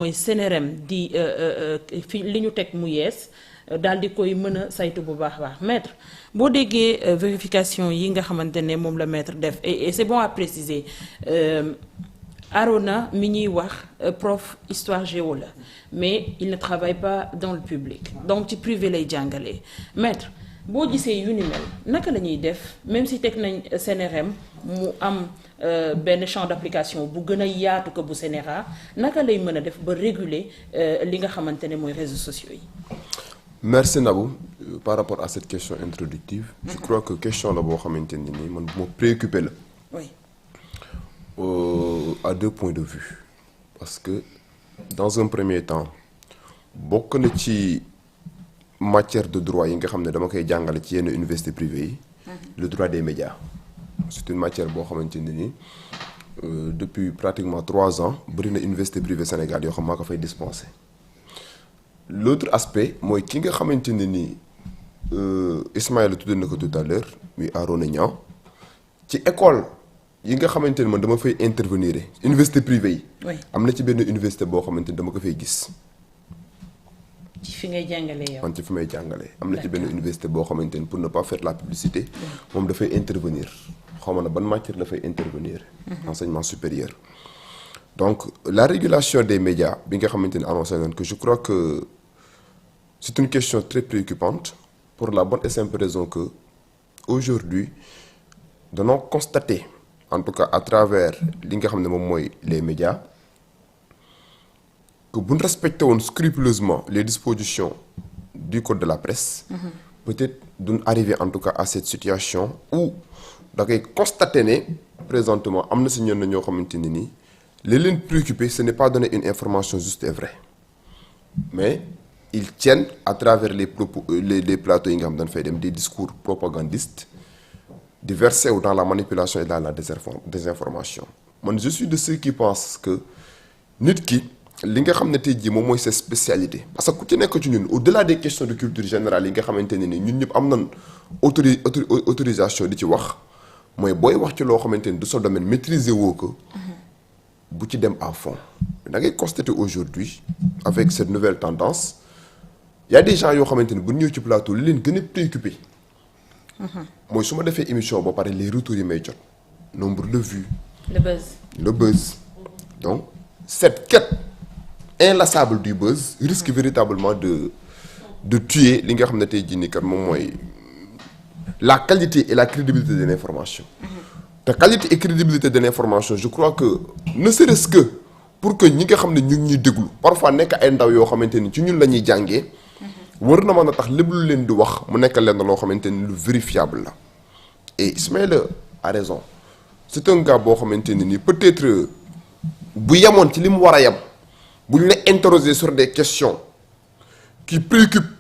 mooy CNRM di fi li ñu teg mu yees daal di koy mën a saytu bu baax a baax maître boo déggee vérification yi nga xamante ne moom la maître def et c'est bon à préciser Arona mi ñuy wax prof histoire géo la mais il ne travaille pas dans le public donc ci privé lay jàngalee maître boo gisee yu ni mel naka la ñuy def même si teg nañ CNRM mu am benn champ d'application bu gën a yaatu ko bu CNRA naka lay mën a def ba réguler li nga xamante ne mooy réseaux sociaux yi. Merci Nabou par rapport à cette question introductive. Je crois que question la boo xamante ne nii man bu ma préoccupé la. Oui. À deux points de vue parce que dans un premier temps bokk na ci matière de droit yi nga xam ne dama koy jàngale ci yenn université privée yi. Le droit des médias. C'est une matière boo xamante ne nii depuis pratiquement 3 ans bëri na université privée Sénégal yoo xam maa ko fay dispenser. L'autre aspect mooy ki nga xamante ne nii Ismaïla tudd na ko tout à l'heure muy Arona Niang ci école yi nga xamante ne man dama fay intervenir université privée yi. oui am na ci benn université boo xamante ni dama ko fay gis. ci fi ngay jàngalee yow. man ci fi may jàngalee. am na ci benn université boo xamante ni pour ne pas faire la publicité. moom dafay intervenir xaw ma na ban matière dafay intervenir. enseignement supérieur. donc la régulation des médias bi nga xamante ni annoncé nañ que je crois que c'est une question très préoccupante pour la bonne et simple raison que aujourd'hui danoo constater en tout cas à travers li nga xam ne moom mooy les médias que bu ñu respecté woon scrupuleusement les dispositions du code de la presse. Peut-être duñ arriver en tout cas à cette situation où da ngay constater ne présentement am na si ñenn ñoo xamante ne nii li leen préoccupé ce n'est pas donner une information juste et vraie mais ils tiennent à travers les propos les plateaux yi nga xam dañ fay dem des discours propagandistes di verser dans la manipulation et dans la désinformation man je suis de ceux qui pensent que nit ki li nga xam ne tey jii moom mooy sa spécialité parce que ku ci nekk ci ñun au-delà des questions de culture générale yi nga xamante ne ni ñun ñëpp am nañ autorisation di ci wax mooy booy wax ci loo xamante ni du sa domaine maîtriser woo ko bu ci dem à fond da ngay constater aujourd'hui avec cette nouvelle tendance il y a des gens yoo xamante ni bu ñëw ci plateau li leen gën a préoccupé mooy su ma defee émission ba pare les retours yi may jot nombre de vues le buzz donc cette quête inlassable du buzz risque véritablement de tuer li nga xam ne tey jii nii kat moom mooy la qualité et la crédibilité de l'information te qualité et crédibilité de l'information je crois que ne serait-ce que pour que ñi nga xam ne ñu ngi ñuy déglu parfois nekk ay ndaw yoo xamante ni ci ñun la ñuy jàngee war na mën a tax lépp lu leen di wax mu nekk lenn loo xamante ni lu vérifiable la et Ismaïla a raison c'est un gars boo xamante ne ni peut-être bu yemoon ci li mu war a yem bu ñu la interroger sur des questions qui préoccupent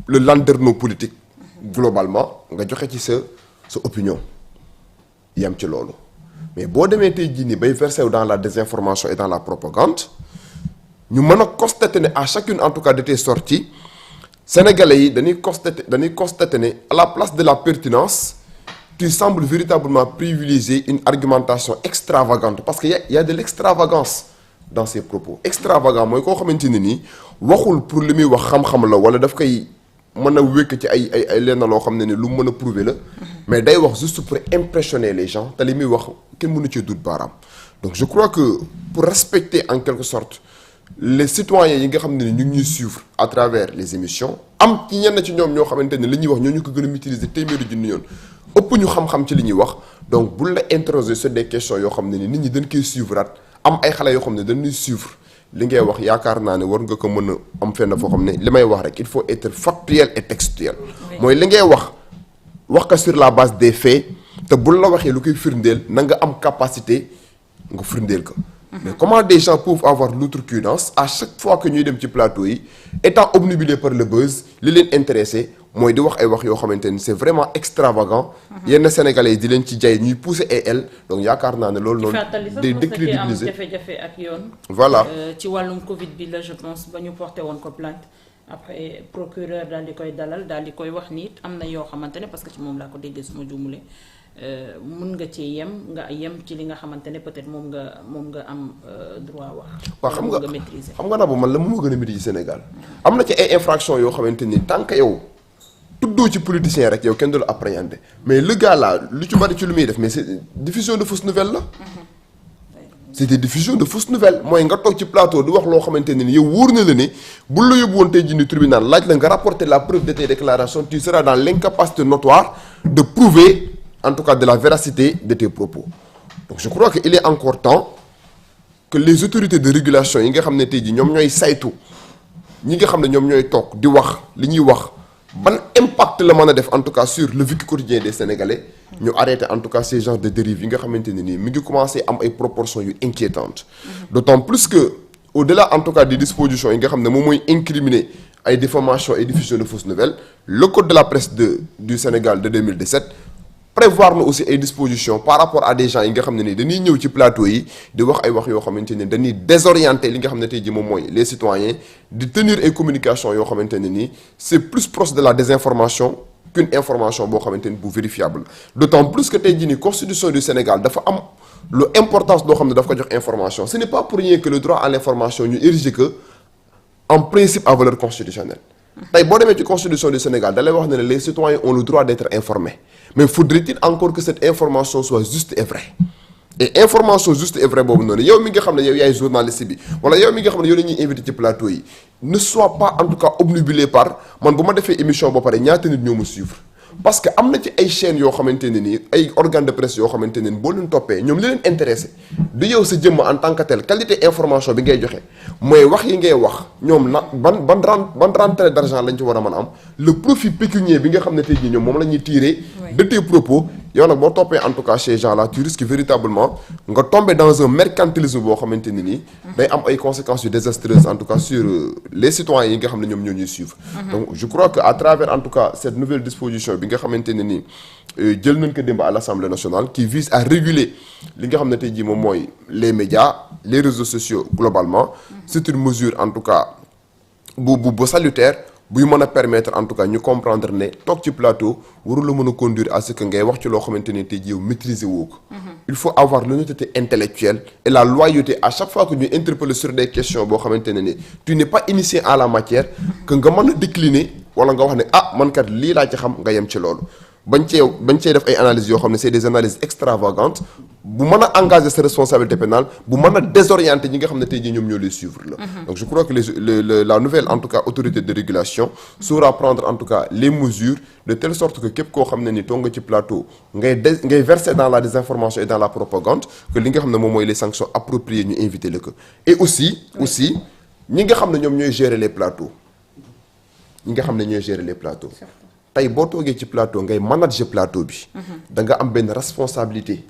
le landerneau politique globalement nga joxe ci sa opinion yem ci loolu mais boo demee tey jii nii bay verser dans la désinformation et dans la propagande ñu mën a constater ne à chacune en tout cas de tes sorties sénégalais yi dañuy constater ne à la place de la pertinence tu sembles véritablement privilégier une argumentation extravagante parce que y a de l'extravagance dans ses propos extravagant mooy koo xamante ne nii waxul pour li muy wax xam-xam la wala daf koy mën a wékk ci ay lenn loo xam ne ni lu mën a prouver la mais day wax juste pour impressionner les gens te li muy wax kenn mënu cee dut baaraam donc je crois que pour respecter en quelque sorte les citoyens yi nga xam ne ni ñu ngi ñuy suivre à travers les émissions am ci ñenn ci ñoom ñoo xamante ne li ñuy wax ñoo ñu ko gën a maîtriser téeméeri junni yoon ëpp ñu xam-xam ci li ñuy wax donc buñ la interroger sur des questions yoo xam ne ni nit ñi dañ koy suivre at am ay xale yoo xam ne dañuy suivre li ngay wax yaakaar naa ne war nga ko mën a am fenn foo xam ne li may wax rek il faut être factuel et textuel mooy li ngay wax ko sur la base des faits te bul la waxee lu koy firndeel na nga am capacité nga firndeel ko mais comment des gens peuvent avoir l'outrecuidance à chaque fois que ñuy dem ci plateau yi étant obnubilés par le buzz li leen intéressé mooy di wax ay wax yoo xamante ni c'est vraiment extravagant yenn sénégalais yi di leen ci jay ñuy pousser ay ailes donc yaakaar naa ne loolu noonu day décrédibiliser jafe-jafe ak yoon voilà ci wàllum Covid bi la je pense ba ñu porté woon ko plainte après procureur daal di koy dalal daal di koy wax ni am na yoo xamante ne parce que ci moom laa ko déggee suma juumulee mun nga ci yem ci li nga xamante ne peut-être moom nga am droit wax. waaw xam nga maîtriser. xam nga naa ba man la moo gën a maîtriser Sénégal am na ci ay infractions yoo xamante ni tant que yow tuddoo ci politicien rek yow kenn du la appréhender mais le gars là lu ci bari ci lu muy def mais c'est diffusion de fausses nouvelles la. c'est des diffusions de fausses nouvelles mooy nga toog ci plateau di wax loo xamante ne ni yow wóor na la ne bu la yóbbu woon tey jii ni tribunal laaj la nga rapporter la preuve de tes déclarations tu seras dans l'incapacité notoire de prouver en tout cas de la véracité de tes propos donc je crois que il est encore temps que les autorités de régulation yi nga xam ne tey jii ñoom ñooy saytu ñi nga xam ne ñoom ñooy toog di wax li ñuy wax ban impact la mën a def en tout cas sur le vécu quotidien des Sénégalais ñu arrêter en tout cas ces genres de dérives yi nga xamante ne nii mi ngi commencer am ay proportions yu inquiétantes d'autant plus que au-delà en tout cas des dispositions yi nga xam ne moom mooy incriminer ay diffamation et diffusion de fausses nouvelles le code de la presse du Sénégal de 2017 prévoir na aussi ay dispositions par rapport à des gens yi nga xam ne ni dañuy ñëw ci plateau yi di wax ay wax yoo xamante ne dañuy désorienter li nga xam ne tey jii moom mooy les citoyens di tenir ay communications yoo xamante ne nii c'est plus proche de la désinformation qu'une information boo xamante ni bu vérifiable d'autant plus que tey jii nii constitution du Sénégal dafa am lu importance loo xam ne daf ko jox information ce n'est pas pour rien que le droit à l'information ñu érigé que en principe à valeur constitutionnelle tey boo demee ci constitution du Sénégal da lay wax ne les citoyens ont le droit d'être informés mais faudrait-il encore que cette information soit juste et vraie et information juste et vraie boobu noonu yow mi nga xam ne yow yaay journaliste bi wala yow mi nga xam ne yow la ñuy invité ci plateau yi ne sois pas en tout cas obnubilé par man bu ma defee émission ba pare ñaata nit ñoo ma suivre parce que am na ci ay chaînes yoo xamante ne nii ay organes de presse yoo xamante ne nii boo leen toppee ñoom li leen intéressé du yow sa jëmm en tant que tel qualité information bi ngay joxe mooy wax yi ngay wax ñoom na ban rentrée d'argent lañ ci war a mën a am le profit pécuniaire bi nga xam ne tey jii ñoom moom la ñuy tirer de tes propos yow nag boo toppee en tout cas ces gens là tu risques véritablement nga tomber dans un mercantilisme boo xamante ne nii day am ay conséquences yu désastreuses en tout cas sur les citoyens yi nga xam ne ñoom ñoo ñuy suivre donc je crois que à travers en tout cas cette nouvelle disposition bi nga xamante ne nii jël nañ ko démb à l'Assemblée nationale qui vise à réguler li nga xam ne tey jii moom mooy les médias les réseaux sociaux globalement c'est une mesure en tout cas bu salutaire buy mën a permettre en tout cas ñu comprendre ne toog ci plateau warul la mën a conduire à ce que ngay wax ci loo xamante ne tey jii yow maîtriser woo ko il faut avoir l'honnêteté intellectuelle et la loyauté à chaque fois que ñu interpeller sur des questions boo xamante ne ni tu n'es pas initié en la matière que nga mën a décliner wala nga wax ne ah man kat lii laa ci xam nga yem ci loolu bañ cee def ay analyses yoo xam ne c'est des analyses extravagantes bu mën a engager sa responsabilité pénale bu mën a désorienter ñi nga xam ne tey jii ñoom ñoo lay suivre la donc je crois que la nouvelle en tout cas autorité de régulation saura prendre en tout cas les mesures de telle sorte que képp koo xam ne ni toog nga ci plateau ngay verser dans la désinformation et dans la propagande que li nga xam ne moom mooy les sanctions appropriées ñu inviter la ko et aussi ñi nga xam ne ñoom ñooy gérer les plateaux tey boo toogee ci plateau ngay manager plateau bi da nga am benn responsabilité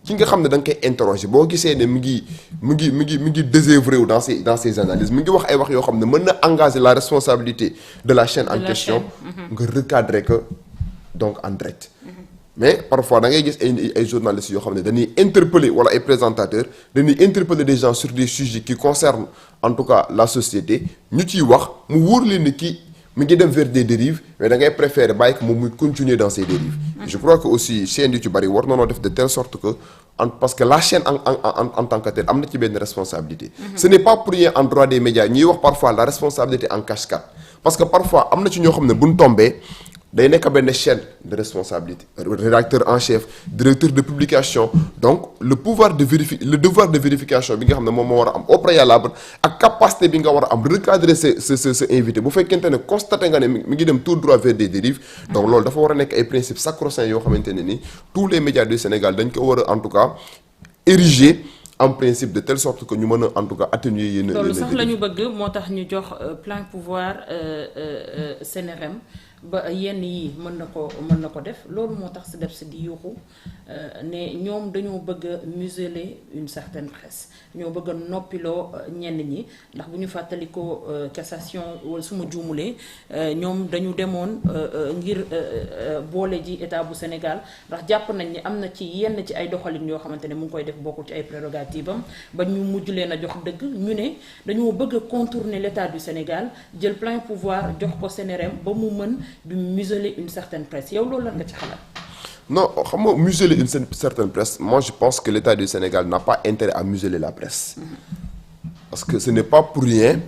ki nga xam ne da nga koy interroger boo gisee ne mi ngi désœuvré wu dans ses analyses mi ngi wax ay wax yoo xam ne mën na engager la responsabilité de la chaîne en question nga recadrer que donc en direct mais parfois da ngay gis ay journalistes yoo xam ne dañuy interpeller wala ay présentateurs dañuy interpeller des gens sur des sujets qui concernent en tout cas la société ñu ciy wax mu wóor leen ni kii mi ngi dem vers des dérives mais da ngay préférer bàyyi ko moom muy continuer dans ces dérives je crois que aussi chaîne yu ci bari war nañoo def de telle sorte que parce que la chaîne en tant que telle am na ci benn responsabilité ce n'est pas pour rien en droit des médias ñuy wax parfois la responsabilité en cascade parce que parfois am na ci ñoo xam ne buñ tombee day nekk benn chaîne de responsabilité rédacteur en chef directeur de publication donc le devoir de vérification bi nga xam ne moom moo war a am au préalable ak capacité bi nga war a am recadrer sa invité bu fekkente ne constaté nga ne mi ngi dem tout droit vers des dérives donc loolu dafa war a nekk ay principes sacro-saints yoo xamante ne ni tous les médias du Sénégal dañ ko war a en tout cas ériger en principe de telle sorte que ñu mën a en tout cas atténuer yenn loolu sax la ñu bëgg moo tax ñu jox plein pouvoir CNRM ba yenn yi mën na ko def loolu moo tax si def si di yuuxu ne ñoom dañoo bëgg a museler une certaine presse ñoo bëgg a noppiloo ñenn ñi ndax bu ñu fàttalikoo cassation wala su ma juumulee ñoom dañu demoon ngir boole ji état bu Sénégal ndax jàpp nañ ni am na ci yenn ci ay doxalin yoo xamante ne mu ngi koy def bokkul ci ay prérogatives am ba ñu mujj leen a jox dëgg ñu ne dañoo bëgg a contourner l'état du Sénégal jël plein pouvoir jox ko CNRM ba mu mën du museler une certaine presse yow loolu lan nga ci xalaat. non xam nga museler une certaine presse moi je pense que l'État du Sénégal n'a pas intérêt à museler la presse parce que ce n'est pas pour rien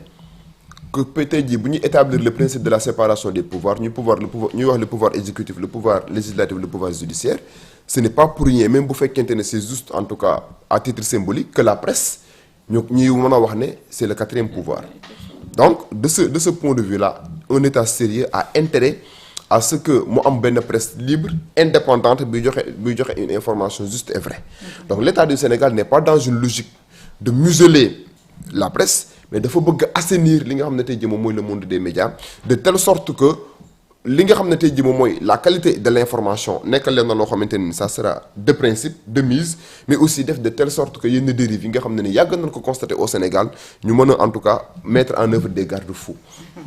que peut-être jii bu ñuy établir le principe de la séparation des pouvoirs ñuy wax le pouvoir exécutif le pouvoir législatif le pouvoir judiciaire ce n'est pas pour rien même bu fekkente ne c'est juste en tout cas à titre symbolique que la presse ñuy mën a wax ne c'est le quatrième pouvoir donc de ce point de vue là un État sérieux a intérêt à ce que mu am benn presse libre indépendante buy joxe une information juste et vraie donc l'État du Sénégal n'est pas dans une logique de museler la presse mais dafa bëgg assainir li nga xam ne tey jii moom mooy le monde des médias de telle sorte que li nga xam ne tey jii moom mooy la qualité de l'information nekk leen na loo xamante ni ça sera de principe de mise mais aussi def de telle sorte que yenn dérives yi nga xam ne ni yàgg nañ ko constater au Sénégal ñu mën a en tout cas mettre en œuvre des garde-fous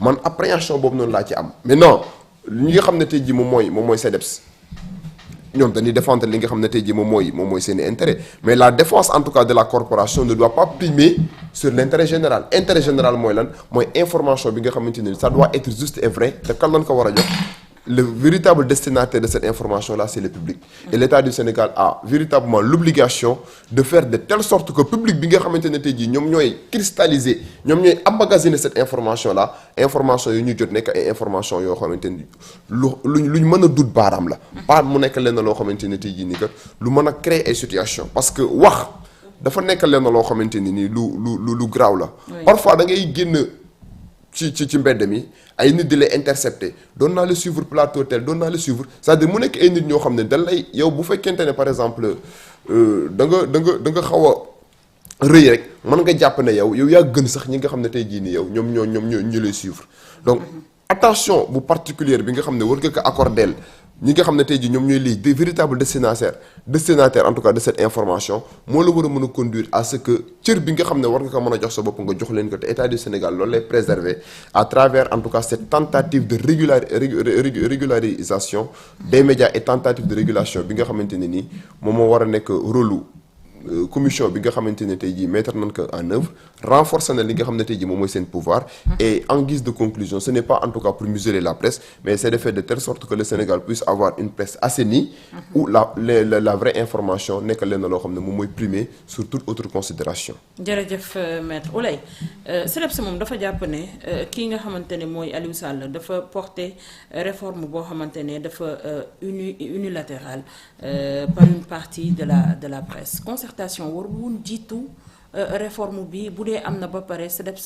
man appréhension boobu noonu laa ci am mais non ñi nga xam ne tey jii moom mooy CDEPS ñoom dañuy défendre li nga xam ne tey jii moom mooy seen i intérêt mais la défense en tout cas de la corporation ne doit pas primer sur l'intérêt général intérêt général mooy lan mooy information bi nga xamante ne ça doit être juste et vrai te kan lañ ko war a jox le véritable destinataire de cette information là c'est le public et l'État du Sénégal a véritablement l'obligation de faire de telle sorte que public bi nga xamante ne tey jii ñoom ñooy cristalliser ñoom ñooy emmagasiner cette information là information yu ñu jot nekk ay information yoo xamante ni luñ mën a dut baaraam la pas mu nekk lenn loo xamante ne tey jii ni kat lu mën a créer ay situation parce que wax dafa nekk lenn loo xamante ni nii lu graaw la parfois da ngay génn ci mbedd mi ay nit di lay intercepter doon naa la suivre plateau tel doon naa la suivre c'est-à-dire mu nekk ay nit ñoo xam ne dañ lay yow bu fekkente ne par exemple da nga xaw a rëy rek mën nga jàpp ne yow yaa gën sax ñi nga xam ne tey jii nii yow ñoom ñu lay suivre donc attention bu particulière bi nga xam ne war nga ko accordeel ñi nga xam ne tey jii ñoom ñooy les véritables destinataires en tout cas de cette information moo la war a mën a conduire à ce que cër bi nga xam ne war nga ko mën a jox sa bopp nga jox leen ko te État du Sénégal loolu lay préserver à travers en tout cas cette tentative de régularisation des médias et tentative de régulation bi nga xamante ne nii moom moo war a nekk rôle commission bi nga xamante ne tey jii mettre nañ ko en œuvre renforcer na li nga xam ne tey jii moom mooy seen pouvoir et en guise de conclusion ce n'est pas en tout cas pour museler la presse mais c'est de faire de telle sorte que le Sénégal puisse avoir une presse assainie où la vraie information nekk leen na loo xam ne moom mooy primer sur toute autre considération jërëjëf maître Ouleye CDEPS moom dafa jàpp ne kii nga xamante ne mooy Aliou Sall dafa porter réforme boo xamante ne dafa unilatérale par une partie de la presse concertation warul woon jiitu réforme bi bu dee am na ba pare CDEPS